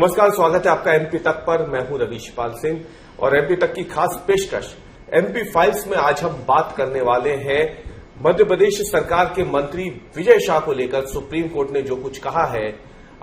नमस्कार, स्वागत है आपका एमपी तक पर। मैं हूं रविशपाल सिंह और एमपी तक की खास पेशकश एमपी फाइल्स में आज हम बात करने वाले हैं मध्य प्रदेश सरकार के मंत्री विजय शाह को लेकर सुप्रीम कोर्ट ने जो कुछ कहा है।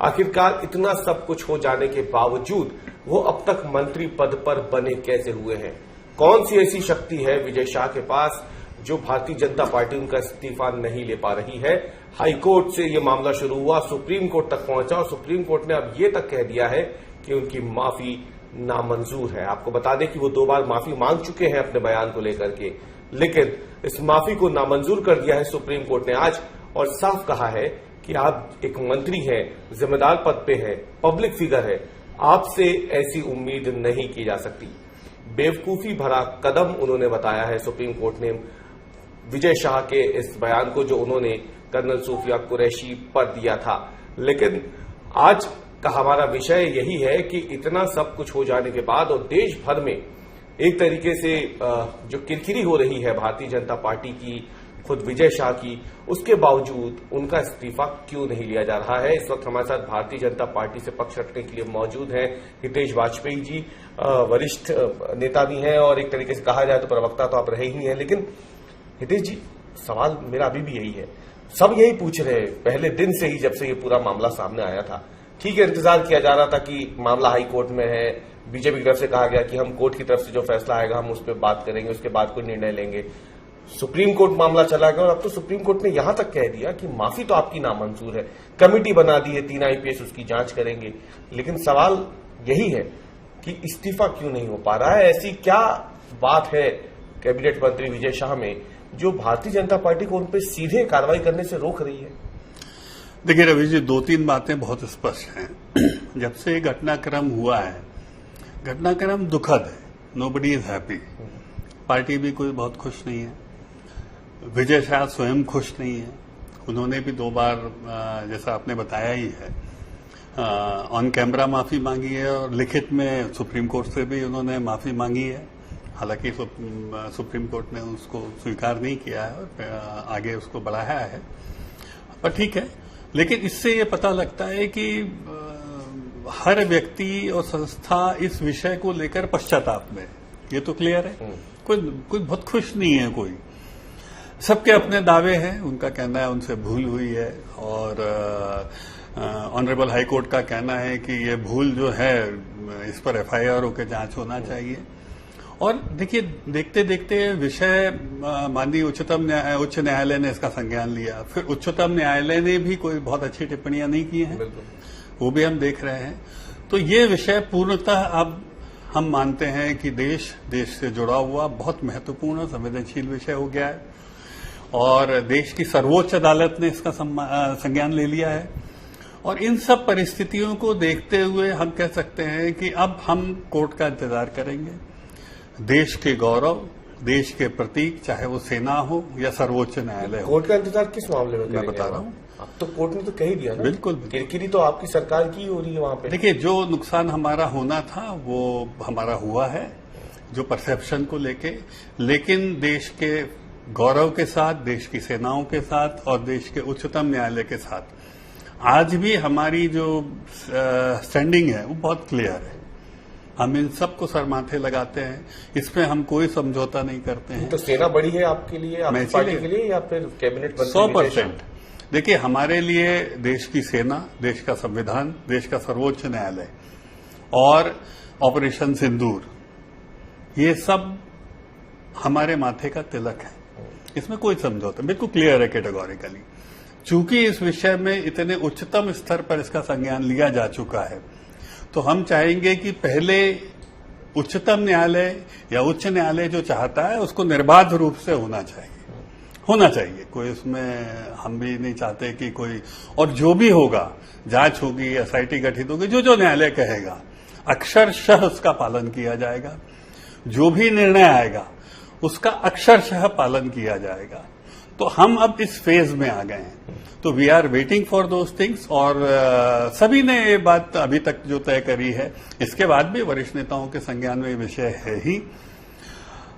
आखिरकार इतना सब कुछ हो जाने के बावजूद वो अब तक मंत्री पद पर बने कैसे हुए हैं? कौन सी ऐसी शक्ति है विजय शाह के पास जो भारतीय जनता पार्टी उनका इस्तीफा नहीं ले पा रही है? हाईकोर्ट से ये मामला शुरू हुआ, सुप्रीम कोर्ट तक पहुंचा और सुप्रीम कोर्ट ने अब ये तक कह दिया है कि उनकी माफी नामंजूर है। आपको बता दें कि वो 2 बार माफी मांग चुके हैं अपने बयान को लेकर के, लेकिन इस माफी को नामंजूर कर दिया है सुप्रीम कोर्ट ने आज और साफ कहा है कि आप एक मंत्री हैं, जिम्मेदार पद पे हैं, पब्लिक फिगर है, आपसे ऐसी उम्मीद नहीं की जा सकती। बेवकूफी भरा कदम उन्होंने बताया है सुप्रीम कोर्ट ने विजय शाह के इस बयान को जो उन्होंने कर्नल सूफिया कुरैशी पर दिया था। लेकिन आज का हमारा विषय यही है कि इतना सब कुछ हो जाने के बाद और देश भर में एक तरीके से जो किरकिरी हो रही है भारतीय जनता पार्टी की, खुद विजय शाह की, उसके बावजूद उनका इस्तीफा क्यों नहीं लिया जा रहा है? इस वक्त हमारे साथ भारतीय जनता पार्टी से पक्ष रखने के लिए मौजूद हैं हितेश वाजपेयी जी, वरिष्ठ नेता भी हैं और एक तरीके से कहा जाए तो प्रवक्ता तो आप रहे ही हैं। लेकिन हितेश जी, सवाल मेरा अभी भी यही है, सब यही पूछ रहे हैं पहले दिन से ही, जब से ये पूरा मामला सामने आया था। ठीक है, इंतजार किया जा रहा था कि मामला हाई कोर्ट में है, बीजेपी की तरफ से कहा गया कि हम कोर्ट की तरफ से जो फैसला आएगा हम उस पर बात करेंगे, उसके बाद कोई निर्णय लेंगे। सुप्रीम कोर्ट मामला चला गया और अब तो सुप्रीम कोर्ट ने यहां तक कह दिया कि माफी तो आपकी नामंजूर है, कमेटी बना दी है, 3 आईपीएस उसकी जांच करेंगे। लेकिन सवाल यही है कि इस्तीफा क्यों नहीं हो पा रहा है? ऐसी क्या बात है कैबिनेट मंत्री विजय शाह में जो भारतीय जनता पार्टी को उन पर सीधे कार्रवाई करने से रोक रही है? देखिए रवि जी, 2-3 बातें बहुत स्पष्ट हैं। जब से घटनाक्रम हुआ है, घटनाक्रम दुखद है, नोबडी इज हैप्पी। पार्टी भी कोई बहुत खुश नहीं है, विजय शाह स्वयं खुश नहीं है। उन्होंने भी 2 बार, जैसा आपने बताया ही है, ऑन कैमरा माफी मांगी है और लिखित में सुप्रीम कोर्ट से भी उन्होंने माफी मांगी है। हालांकि सुप्रीम कोर्ट ने उसको स्वीकार नहीं किया है और आगे उसको बढ़ाया है, पर ठीक है। लेकिन इससे ये पता लगता है कि हर व्यक्ति और संस्था इस विषय को लेकर पश्चाताप में, ये तो क्लियर है। कोई बहुत खुश नहीं है, कोई, सबके अपने दावे हैं। उनका कहना है उनसे भूल हुई है और ऑनरेबल हाई कोर्ट का कहना है कि ये भूल जो है इस पर एफआईआर होकर जांच होना चाहिए। और देखिए, देखते देखते विषय माननीय उच्च न्यायालय ने इसका संज्ञान लिया, फिर उच्चतम न्यायालय ने भी कोई बहुत अच्छी टिप्पणियां नहीं की हैं, वो भी हम देख रहे हैं। तो ये विषय पूर्णतः अब हम मानते हैं कि देश से जुड़ा हुआ बहुत महत्वपूर्ण संवेदनशील विषय हो गया है और देश की सर्वोच्च अदालत ने इसका संज्ञान ले लिया है। और इन सब परिस्थितियों को देखते हुए हम कह सकते हैं कि अब हम कोर्ट का इंतजार करेंगे। देश के गौरव, देश के प्रतीक, चाहे वो सेना हो या सर्वोच्च न्यायालय हो। कोर्ट का इंतजार किस मामले में मैं बता रहा हूं, अब तो कोर्ट ने तो कह ही दिया ना। बिल्कुल, किरकिरी तो आपकी सरकार की हो रही है वहां पे। देखिए, जो नुकसान हमारा होना था वो हमारा हुआ है, जो परसेप्शन को लेके। लेकिन देश के गौरव के साथ, देश की सेनाओं के साथ और देश के उच्चतम न्यायालय के साथ आज भी हमारी जो स्टैंडिंग है वो बहुत क्लियर है। हम इन सबको सर माथे लगाते हैं, इसमें हम कोई समझौता नहीं करते हैं। तो सेना बड़ी है आपके लिए, आपकी पार्टी के लिए, या फिर कैबिनेट मंत्री? 100%। देखिए, हमारे लिए देश की सेना, देश का संविधान, देश का सर्वोच्च न्यायालय और ऑपरेशन सिंदूर, ये सब हमारे माथे का तिलक है। इसमें कोई समझौता, बिल्कुल क्लियर है कैटेगोरिकली। चूंकि इस विषय में इतने उच्चतम स्तर पर इसका संज्ञान लिया जा चुका है, तो हम चाहेंगे कि पहले उच्चतम न्यायालय या उच्च न्यायालय जो चाहता है उसको निर्बाध रूप से होना चाहिए। कोई इसमें हम भी नहीं चाहते कि कोई, और जो भी होगा, जांच होगी, एसआईटी गठित होगी, जो न्यायालय कहेगा अक्षरशः उसका पालन किया जाएगा। जो भी निर्णय आएगा उसका अक्षरशः पालन किया जाएगा। तो हम अब इस फेज में आ गए हैं, तो we are waiting for those things. और सभी ने ये बात अभी तक जो तय करी है, इसके बाद भी वरिष्ठ नेताओं के संज्ञान में विषय है ही।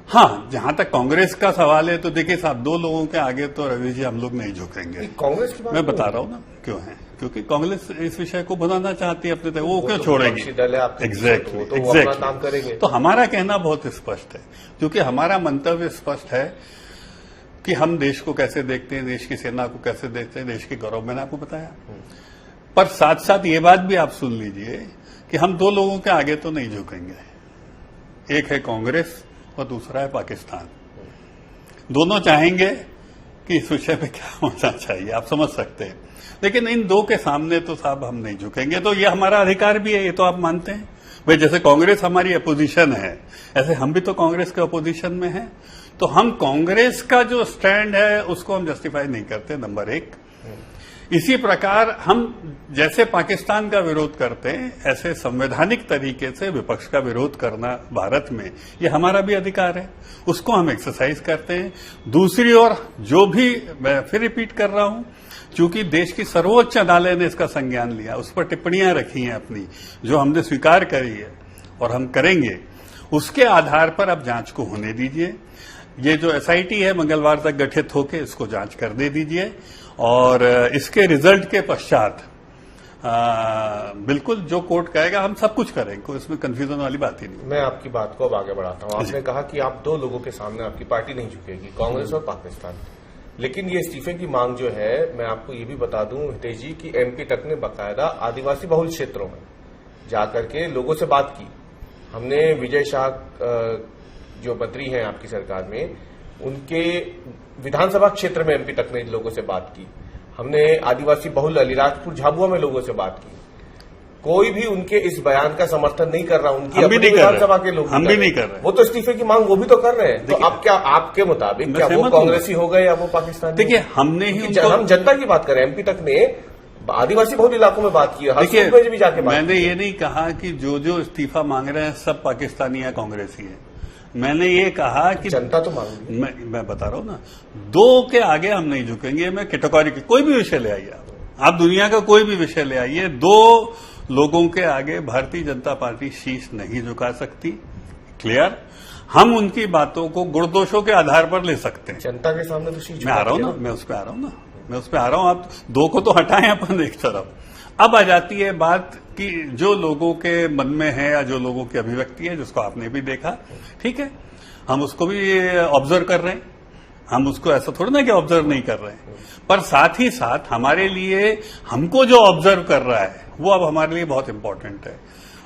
हाँ, जहां तक कांग्रेस का सवाल है तो देखिए साहब, दो लोगों के आगे तो रवि जी हम लोग नहीं झुकेंगे। कांग्रेस की बात मैं बता रहा हूं ना क्यों है, क्योंकि कांग्रेस इस विषय को बनाना चाहती है अपने तक, वो क्यों छोड़ेगी? एग्जैक्टली, तो वो अपना काम करेंगे। तो हमारा कहना बहुत स्पष्ट है, क्योंकि हमारा मंतव्य स्पष्ट है कि हम देश को कैसे देखते हैं, देश की सेना को कैसे देखते हैं, देश के गौरव, मैंने आपको बताया। पर साथ साथ ये बात भी आप सुन लीजिए कि हम दो लोगों के आगे तो नहीं झुकेंगे। एक है कांग्रेस और दूसरा है पाकिस्तान। दोनों चाहेंगे कि इस विषय पे क्या होना चाहिए, आप समझ सकते हैं, लेकिन इन दो के सामने तो साहब हम नहीं झुकेंगे। तो ये हमारा अधिकार भी है, ये तो आप मानते हैं भाई। जैसे कांग्रेस हमारी अपोजिशन है, ऐसे हम भी तो कांग्रेस के अपोजिशन में हैं। तो हम कांग्रेस का जो स्टैंड है उसको हम जस्टिफाई नहीं करते, नंबर एक। इसी प्रकार हम जैसे पाकिस्तान का विरोध करते हैं, ऐसे संवैधानिक तरीके से विपक्ष का विरोध करना भारत में ये हमारा भी अधिकार है, उसको हम एक्सरसाइज करते हैं। दूसरी ओर जो भी, मैं फिर रिपीट कर रहा हूं, चूंकि देश की सर्वोच्च अदालत ने इसका संज्ञान लिया, उस पर टिप्पणियां रखी हैं अपनी, जो हमने स्वीकार करी है और हम करेंगे, उसके आधार पर अब जांच को होने दीजिए। ये जो एसआईटी है मंगलवार तक गठित होकर इसको जांच कर दे दीजिए, और इसके रिजल्ट के पश्चात बिल्कुल जो कोर्ट कहेगा हम सब कुछ करेंगे, कोई इसमें कंफ्यूजन वाली बात ही नहीं। मैं आपकी बात को अब आगे बढ़ाता हूं। आपने कहा कि आप दो लोगों के सामने आपकी पार्टी नहीं झुकेगी, कांग्रेस और पाकिस्तान। लेकिन ये इस्तीफे की मांग जो है, मैं आपको ये भी बता दूं हितेश जी कि एमपी तक ने बाकायदा आदिवासी बहुल क्षेत्रों में जाकर के लोगों से बात की। हमने विजय शाह जो मंत्री हैं आपकी सरकार में, उनके विधानसभा क्षेत्र में एमपी तक ने लोगों से बात की। हमने आदिवासी बहुल अलीराजपुर झाबुआ में लोगों से बात की। कोई भी उनके इस बयान का समर्थन नहीं कर रहा। उनकी अपनी विधानसभा के लोग हम भी नहीं कर रहे। वो तो इस्तीफे की मांग वो भी तो कर रहे हैं। तो अब क्या आपके मुताबिक क्या वो कांग्रेसी हो गए या वो पाकिस्तानी? देखिए, हमने ही हम जनता की बात करें, एमपी तक ने आदिवासी बहुल इलाकों में बात की है, देखिए भी जाके मैंने ये नहीं कहा कि जो जो इस्तीफा मांग रहे हैं सब पाकिस्तानी या कांग्रेसी है। मैंने ये कहा कि जनता तो मांगी। मैं बता रहा हूं ना, दो के आगे हम नहीं झुकेंगे। मैं कैटेगरी की कोई भी विषय ले आइए, आप दुनिया का कोई भी विषय ले आइए, दो लोगों के आगे भारतीय जनता पार्टी शीश नहीं झुका सकती। क्लियर? हम उनकी बातों को गुणदोषों के आधार पर ले सकते हैं। जनता के सामने तो शीश, मैं आ रहा हूं ना, मैं उस पर आ रहा हूं। आप दो को तो हटाएं अपन एक तरफ। अब आ जाती है बात कि जो लोगों के मन में है या जो लोगों की अभिव्यक्ति है, जिसको आपने भी देखा, ठीक है, हम उसको भी ऑब्जर्व कर रहे हैं। हम उसको ऐसा थोड़ा ना कि ऑब्जर्व नहीं कर रहे हैं, पर साथ ही साथ हमारे लिए हमको जो ऑब्जर्व कर रहा है वो अब हमारे लिए बहुत इंपॉर्टेंट है।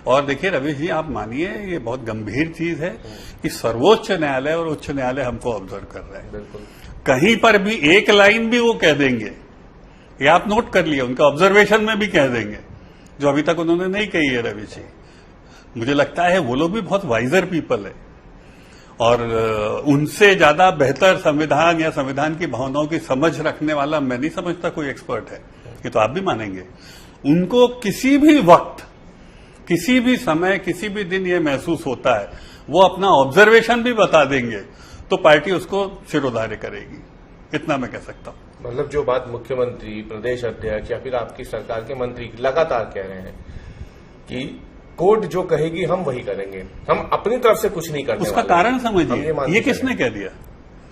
और देखिए रवि जी, आप मानिए ये बहुत गंभीर चीज है कि सर्वोच्च न्यायालय और उच्च न्यायालय हमको ऑब्जर्व कर रहे हैं। बिल्कुल, कहीं पर भी एक लाइन भी वो कह देंगे, ये आप नोट कर लिए, उनका ऑब्जर्वेशन में भी कह देंगे, जो अभी तक उन्होंने नहीं कही है रवि जी। मुझे लगता है वो लोग भी बहुत वाइजर पीपल है, और उनसे ज्यादा बेहतर संविधान या संविधान की भावनाओं की समझ रखने वाला मैं नहीं समझता कोई एक्सपर्ट है। ये तो आप भी मानेंगे। उनको किसी भी वक्त, किसी भी समय, किसी भी दिन ये महसूस होता है, वो अपना ऑब्जर्वेशन भी बता देंगे, तो पार्टी उसको सिरोधार्य करेगी। इतना मैं कह सकता हूं। मतलब जो बात मुख्यमंत्री, प्रदेश अध्यक्ष या फिर आपकी सरकार के मंत्री लगातार कह रहे हैं कि कोर्ट जो कहेगी हम वही करेंगे, हम अपनी तरफ से कुछ नहीं करने उसका कारण समझिए, ये किसने कह दिया?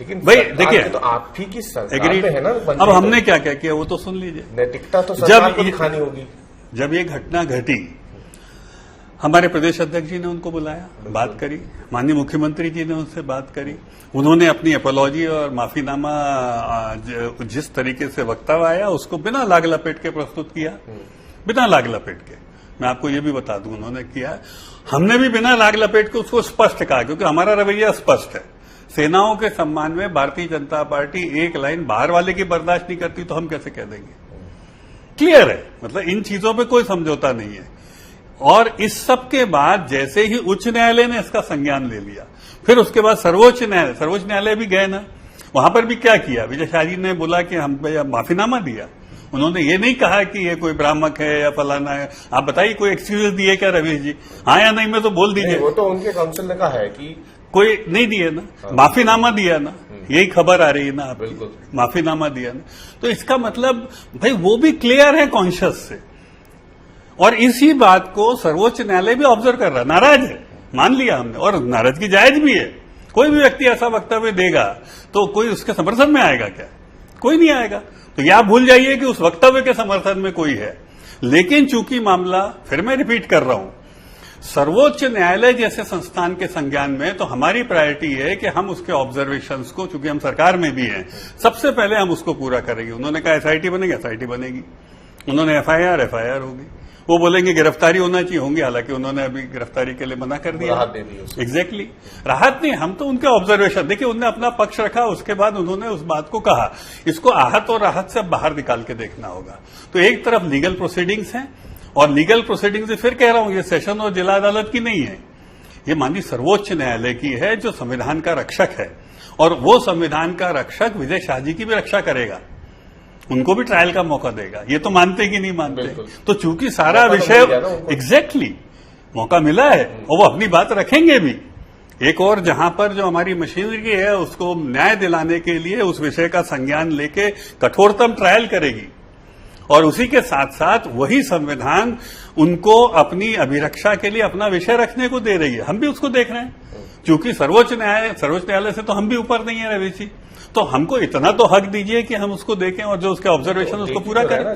लेकिन भाई देखिए, तो आप ही की सरकार में है ना। अब हमने क्या क्या किया वो तो सुन लीजिए। नैतिकता तो सरकार को दिखानी होगी। जब ये घटना घटी, हमारे प्रदेश अध्यक्ष जी ने उनको बुलाया, बात करी, माननीय मुख्यमंत्री जी ने उनसे बात करी, उन्होंने अपनी अपॉलॉजी और माफीनामा जिस तरीके से वक्तव्य आया उसको बिना लाग लपेट के प्रस्तुत किया, बिना लाग लपेट के। मैं आपको ये भी बता दूं उन्होंने किया, हमने भी बिना लाग लपेट के उसको स्पष्ट कहा, क्योंकि हमारा रवैया स्पष्ट है। सेनाओं के सम्मान में भारतीय जनता पार्टी एक लाइन बाहर वाले की बर्दाश्त नहीं करती, तो हम कैसे कह देंगे? क्लियर है, मतलब इन चीजों पे कोई समझौता नहीं है। और इस सब के बाद जैसे ही उच्च न्यायालय ने इसका संज्ञान ले लिया, फिर उसके बाद सर्वोच्च न्यायालय भी गए ना, वहां पर भी क्या किया? विजय शाह जी ने बोला कि हम माफीनामा दिया। उन्होंने ये नहीं कहा कि ये कोई भ्रामक है या फलाना है। आप बताइए कोई एक्सक्यूज दिए क्या रवीश जी? हाँ या नहीं में तो बोल दीजिए। वो तो उनके काउंसिल ने कहा है कि कोई नहीं दिए ना, माफीनामा दिया ना, यही खबर आ रही है ना आपकी, बिल्कुल माफीनामा दिया ना। तो इसका मतलब भाई वो भी क्लियर है कॉन्शियस से, और इसी बात को सर्वोच्च न्यायालय भी ऑब्जर्व कर रहा है, नाराज है, मान लिया हमने, और नाराजगी जायज भी है, कोई भी व्यक्ति ऐसा वक्तव्य देगा तो कोई उसके समर्थन में आएगा क्या? कोई नहीं आएगा। तो यह आप भूल जाइए कि उस वक्तव्य के समर्थन में कोई है। लेकिन चूंकि मामला, फिर मैं रिपीट कर रहा हूं, सर्वोच्च न्यायालय जैसे संस्थान के संज्ञान में, तो हमारी प्रायोरिटी है कि हम उसके ऑब्जर्वेशंस को, चूंकि हम सरकार में भी हैं, सबसे पहले हम उसको पूरा करेंगे। उन्होंने कहा एसआईटी बनेगी, एसआईटी बनेगी। उन्होंने एफआईआर होगी। वो बोलेंगे गिरफ्तारी होना चाहिए, होंगी, हालांकि उन्होंने अभी गिरफ्तारी के लिए मना कर दिया। राहत दे दी। एग्जैक्टली, राहत नहीं, हम तो उनके ऑब्जर्वेशन, देखिए उन्होंने अपना पक्ष रखा, उसके बाद उन्होंने उस बात को कहा। इसको आहत और राहत से बाहर निकाल के देखना होगा। तो एक तरफ लीगल प्रोसीडिंग्स हैं, और लीगल प्रोसीडिंग्स फिर कह रहा हूं, ये सेशन और जिला अदालत की नहीं है, ये माननीय सर्वोच्च न्यायालय की है, जो संविधान का रक्षक है। और वो संविधान का रक्षक विजय शाह जी की भी रक्षा करेगा, उनको भी ट्रायल का मौका देगा। ये तो मानते कि नहीं मानते? तो चूंकि सारा विषय एग्जैक्टली मौका मिला है, और वो अपनी बात रखेंगे भी। एक और जहां पर जो हमारी मशीनरी है, उसको न्याय दिलाने के लिए उस विषय का संज्ञान लेके कठोरतम ट्रायल करेगी। और उसी के साथ साथ वही संविधान उनको अपनी अभिरक्षा के लिए अपना विषय रखने को दे रही है। हम भी उसको देख रहे हैं, क्योंकि सर्वोच्च न्यायालय से तो हम भी ऊपर नहीं है रवि जी। तो हमको इतना तो हक दीजिए कि हम उसको देखें और जो उसके ऑब्जर्वेशन उसको पूरा करें।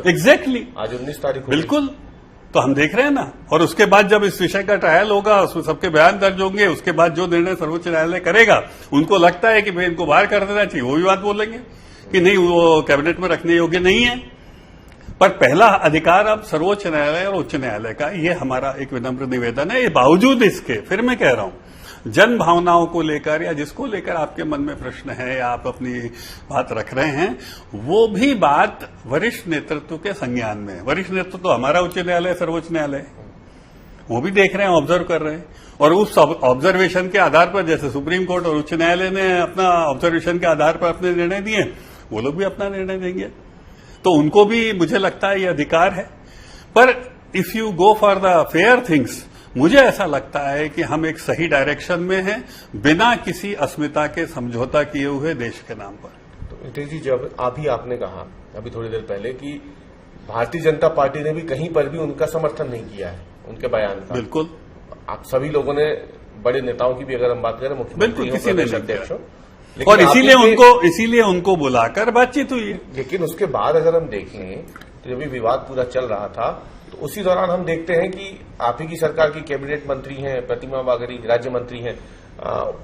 एग्जैक्टली आज 19 तारीख, बिल्कुल। तो हम देख रहे हैं ना। और उसके बाद जब इस विषय का ट्रायल होगा, उसमें सबके बयान दर्ज होंगे, उसके बाद जो निर्णय सर्वोच्च न्यायालय करेगा, उनको लगता है कि भाई इनको बाहर कर देना चाहिए, वो भी बात बोलेंगे कि नहीं, वो कैबिनेट में रखने योग्य नहीं है। पर पहला अधिकार अब सर्वोच्च न्यायालय और उच्च न्यायालय का, ये हमारा एक विनम्र निवेदन है। बावजूद इसके, फिर मैं कह रहा हूं, जन भावनाओं को लेकर या जिसको लेकर आपके मन में प्रश्न है या आप अपनी बात रख रहे हैं, वो भी बात वरिष्ठ नेतृत्व के संज्ञान में। वरिष्ठ नेतृत्व तो हमारा उच्च न्यायालय, सर्वोच्च न्यायालय, वो भी देख रहे हैं, ऑब्जर्व कर रहे हैं। और उस ऑब्जर्वेशन के आधार पर, जैसे सुप्रीम कोर्ट और उच्च न्यायालय ने अपना ऑब्जर्वेशन के आधार पर अपने निर्णय दिए, वो लोग भी अपना निर्णय देंगे। तो उनको भी, मुझे लगता है, ये अधिकार है। पर if you go for the fair things, मुझे ऐसा लगता है कि हम एक सही डायरेक्शन में हैं, बिना किसी अस्मिता के समझौता किए हुए देश के नाम पर। तो नितेश जी, जब आपने कहा अभी थोड़ी देर पहले कि भारतीय जनता पार्टी ने भी कहीं पर भी उनका समर्थन नहीं किया है उनके बयान का। बिल्कुल, आप सभी लोगों ने, बड़े नेताओं की भी अगर हम बात करें, मुख्यमंत्री, किसी ने अध्यक्ष, और इसीलिए उनको बुलाकर बातचीत हुई है। लेकिन उसके बाद अगर हम देखें, तो जब भी विवाद पूरा चल रहा था, तो उसी दौरान हम देखते हैं कि आप ही की सरकार की कैबिनेट मंत्री हैं, प्रतिमा बागरी राज्य मंत्री हैं,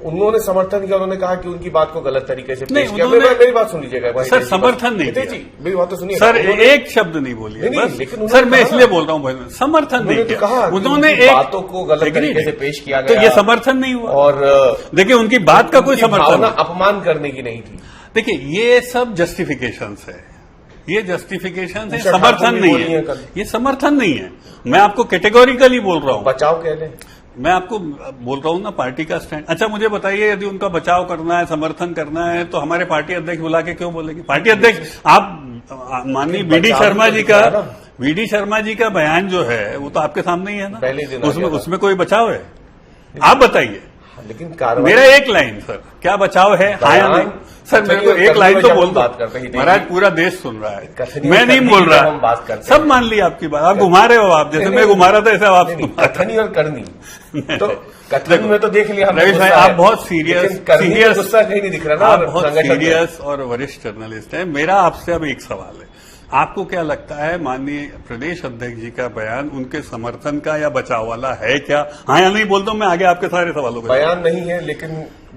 उन्होंने समर्थन किया। उन्होंने कहा कि उनकी बात को गलत तरीके से पेश किया। मेरी बात सुन लीजिएगा सर, समर्थन नहीं किया। मेरी बात तो सुनिए सर, एक शब्द नहीं बोलिए बस। सर, मैं इसलिए बोल रहा हूं, समर्थन नहीं किया। उन्होंने एक बातों को गलत तरीके से पेश किया गया, तो ये समर्थन नहीं हुआ। और देखिए, उनकी बात का कोई समर्थन, अपमान करने की नहीं थी। देखिए, ये सब जस्टिफिकेशंस है, ये जस्टिफिकेशन है, समर्थन नहीं है। ये समर्थन नहीं है, मैं आपको कैटेगोरिकली बोल रहा हूं। बचाव कह लें, मैं आपको बोल रहा हूं ना, पार्टी का स्टैंड। अच्छा, मुझे बताइए, यदि उनका बचाव करना है, समर्थन करना है, तो हमारे पार्टी अध्यक्ष बुला के क्यों बोलेंगे? पार्टी अध्यक्ष, आप माननीय वीडी शर्मा जी का बयान जो है, वो तो आपके सामने ही है ना, उसमें कोई बचाव है? आप बताइए। लेकिन मेरा एक लाइन, सर, क्या बचाव है? हाँ या नहीं? सर, मेरे को एक लाइन तो बोल दो। महाराज, पूरा देश सुन रहा है, मैं नहीं बोल रहा। सब मान ली आपकी बात, आप घुमा रहे हो। आप जैसे मैं घुमा रहा था, ऐसा आप कथनी और करनी। तो कथन में तो देख लिया रवीश भाई, आप बहुत सीरियस गुस्सा कहीं नहीं दिख रहा ना, आप बहुत सीरियस और वरिष्ठ जर्नलिस्ट हैं। मेरा आपसे अब एक सवाल है, आपको क्या लगता है, माननीय प्रदेश अध्यक्ष जी का बयान उनके समर्थन का या बचाव वाला है क्या? हाँ या नहीं बोल दो, मैं आगे आपके सारे सवालों को। बयान नहीं है, लेकिन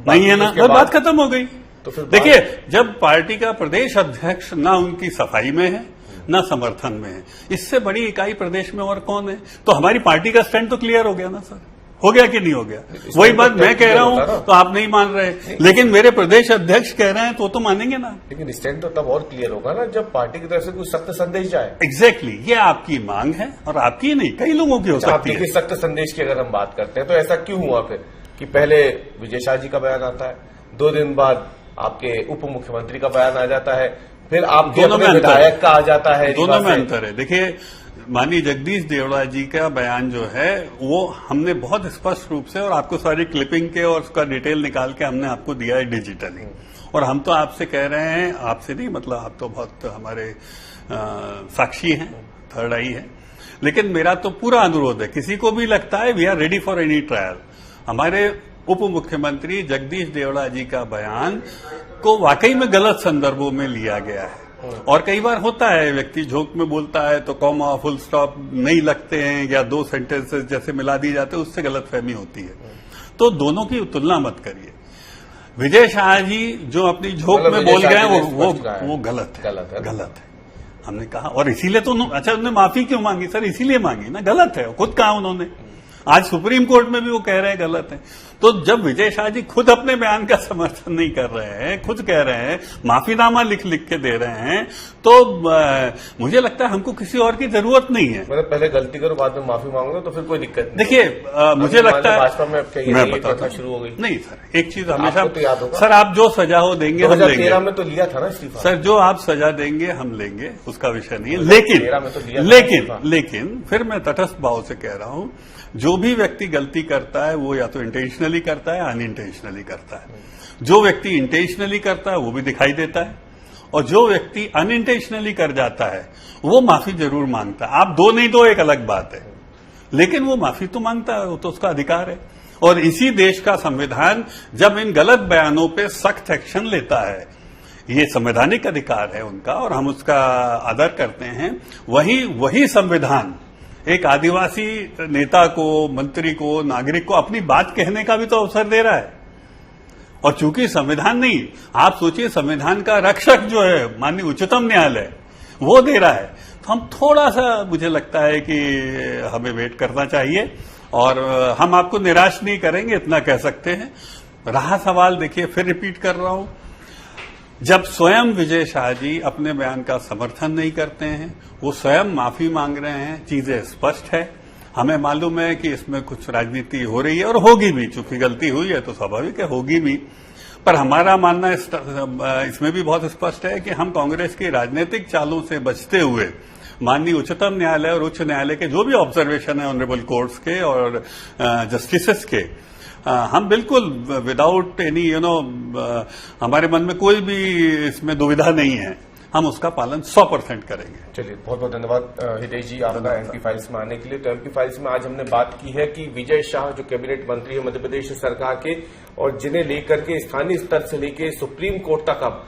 नहीं है ना, बात खत्म हो गई। तो फिर देखिए, जब पार्टी का प्रदेश अध्यक्ष ना उनकी सफाई में है, ना समर्थन में है, इससे बड़ी इकाई प्रदेश में और कौन है? तो हमारी पार्टी का स्टैंड तो क्लियर हो गया ना सर, हो गया कि नहीं हो गया? वही बात मैं कह रहा हूं, तो आप नहीं मान रहे, लेकिन मेरे प्रदेश अध्यक्ष कह रहे हैं तो मानेंगे ना। लेकिन स्टैंड तो तब और क्लियर होगा ना, जब पार्टी की तरफ से कुछ सख्त संदेश जाए। एग्जैक्टली, ये आपकी मांग है, और आपकी नहीं, कई लोगों की हो सकती है। सख्त संदेश की अगर हम बात करते हैं, तो ऐसा क्यों हुआ फिर कि पहले विजय शाह जी का बयान आता है, 2 दिन बाद आपके उप मुख्यमंत्री का बयान आ जाता है, फिर आपके विधायक का आ जाता है? दोनों में अंतर है। देखिए, माननीय जगदीश देवड़ा जी का बयान जो है, वो हमने बहुत स्पष्ट रूप से, और आपको सारी क्लिपिंग के और उसका डिटेल निकाल के हमने आपको दिया है डिजिटली। और हम तो आपसे कह रहे हैं, आपसे नहीं, मतलब आप तो बहुत हमारे साक्षी हैं, थर्ड आई है। लेकिन मेरा तो पूरा अनुरोध है, किसी को भी लगता है we are ready for any trial, हमारे उप मुख्यमंत्री जगदीश देवड़ा जी का बयान को वाकई में गलत संदर्भों में लिया गया है। और कई बार होता है, व्यक्ति झोंक में बोलता है तो कॉमा फुल स्टॉप नहीं लगते हैं या दो सेंटेंसेस जैसे मिला दिए जाते हैं, उससे गलतफहमी होती है। तो दोनों की तुलना मत करिए। विजय शाह जी जो अपनी झोंक में बोल गए वो गलत है। हमने कहा, और इसीलिए तो अच्छा उन्होंने माफी क्यों मांगी सर? इसीलिए मांगी ना, गलत है, खुद कहा उन्होंने। आज सुप्रीम कोर्ट में भी वो कह रहे हैं गलत है। तो जब विजय शाह जी खुद अपने बयान का समर्थन नहीं कर रहे हैं, खुद कह रहे हैं, माफीनामा लिख के दे रहे हैं, तो मुझे लगता है हमको किसी और की जरूरत नहीं है। मतलब पहले गलती करो बाद में माफी मांगो तो फिर कोई दिक्कत नहीं। देखिए मुझे लगता है भाजपा में अब प्रथा शुरू हो गई। नहीं सर, एक चीज हमेशा तो याद होगा सर, आप जो सजा हो देंगे हम लेंगे। 2013 में तो लिया था ना इस्तीफा सर, जो आप सजा देंगे हम लेंगे, उसका विषय नहीं है। लेकिन फिर मैं तटस्थ भाव से कह रहा हूं, जो भी व्यक्ति गलती करता है वो या तो इंटेंशनली करता है, अनइंटेंशनली करता है। जो व्यक्ति इंटेंशनली करता है वो भी दिखाई देता है, और जो व्यक्ति अनइंटेंशनली कर जाता है वो माफी जरूर मांगता है। आप दो नहीं दो एक अलग बात है, लेकिन वो माफी तो मांगता है, वो तो उसका अधिकार है। और इसी देश का संविधान जब इन गलत बयानों पे सख्त एक्शन लेता है, ये संवैधानिक अधिकार है उनका और हम उसका आदर करते हैं, वही संविधान एक आदिवासी नेता को, मंत्री को, नागरिक को अपनी बात कहने का भी तो अवसर दे रहा है। और चूंकि संविधान नहीं, आप सोचिए संविधान का रक्षक जो है माननीय उच्चतम न्यायालय, वो दे रहा है, तो हम थोड़ा सा, मुझे लगता है कि हमें वेट करना चाहिए। और हम आपको निराश नहीं करेंगे, इतना कह सकते हैं। रहा सवाल, देखिए फिर रिपीट कर रहा हूं, जब स्वयं विजय शाह जी अपने बयान का समर्थन नहीं करते हैं, वो स्वयं माफी मांग रहे हैं, चीजें स्पष्ट है। हमें मालूम है कि इसमें कुछ राजनीति हो रही है और होगी भी, चूंकि गलती हुई है तो स्वाभाविक है होगी भी। पर हमारा मानना इसमें भी बहुत स्पष्ट है कि हम कांग्रेस की राजनीतिक चालों से बचते हुए माननीय उच्चतम न्यायालय और उच्च न्यायालय के जो भी ऑब्जर्वेशन है ऑनरेबल कोर्ट्स के और जस्टिसेस के, हम बिल्कुल विदाउट एनी हमारे मन में कोई भी इसमें दुविधा नहीं है, हम उसका पालन 100% करेंगे। चलिए, बहुत बहुत धन्यवाद हितेश जी आपका एमपी फाइल्स में आने के लिए। तो एमपी फाइल्स में आज हमने बात की है कि विजय शाह जो कैबिनेट मंत्री है मध्य प्रदेश सरकार के, और जिन्हें लेकर के स्थानीय स्तर से लेकर सुप्रीम कोर्ट तक अब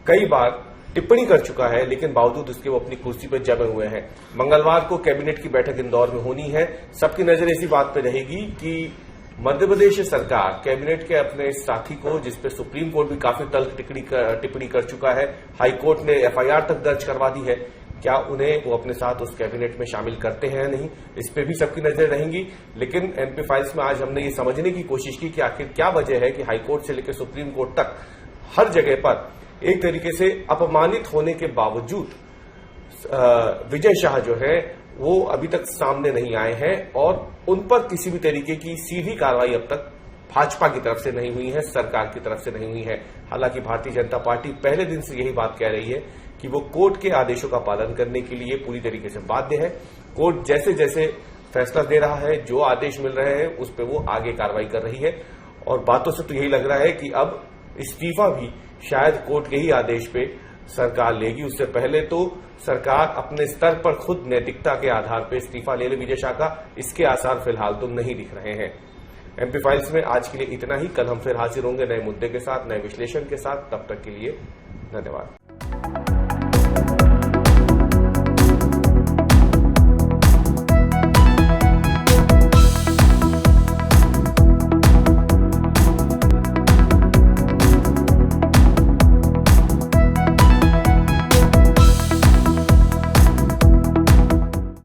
कई बार टिप्पणी कर चुका है, लेकिन बावजूद उसके वो अपनी कुर्सी पर जमे हुए हैं। मंगलवार को कैबिनेट की बैठक इंदौर में होनी है। सबकी नजर इसी बात पर रहेगी कि मध्य प्रदेश सरकार कैबिनेट के अपने साथी को, जिसपे सुप्रीम कोर्ट भी काफी तल्ख टिप्पणी कर चुका है, हाई कोर्ट ने एफआईआर तक दर्ज करवा दी है, क्या उन्हें वो अपने साथ उस कैबिनेट में शामिल करते हैं या नहीं, इस पे भी सबकी नजर रहेंगी। लेकिन एमपी फाइल्स में आज हमने ये समझने की कोशिश की कि आखिर क्या वजह है कि हाईकोर्ट से लेकर सुप्रीम कोर्ट तक हर जगह पर एक तरीके से अपमानित होने के बावजूद विजय शाह जो है वो अभी तक सामने नहीं आए हैं, और उन पर किसी भी तरीके की सीधी कार्रवाई अब तक भाजपा की तरफ से नहीं हुई है, सरकार की तरफ से नहीं हुई है। हालांकि भारतीय जनता पार्टी पहले दिन से यही बात कह रही है कि वो कोर्ट के आदेशों का पालन करने के लिए पूरी तरीके से बाध्य है। कोर्ट जैसे जैसे फैसला दे रहा है, जो आदेश मिल रहे हैं उस पर वो आगे कार्रवाई कर रही है, और बातों से तो यही लग रहा है कि अब इस्तीफा भी शायद कोर्ट के ही आदेश पे सरकार लेगी। उससे पहले तो सरकार अपने स्तर पर खुद नैतिकता के आधार पर इस्तीफा ले ले विजय शाह का, इसके आसार फिलहाल तो नहीं दिख रहे हैं। एमपी फाइल्स में आज के लिए इतना ही। कल हम फिर हाजिर होंगे नए मुद्दे के साथ, नए विश्लेषण के साथ। तब तक के लिए धन्यवाद।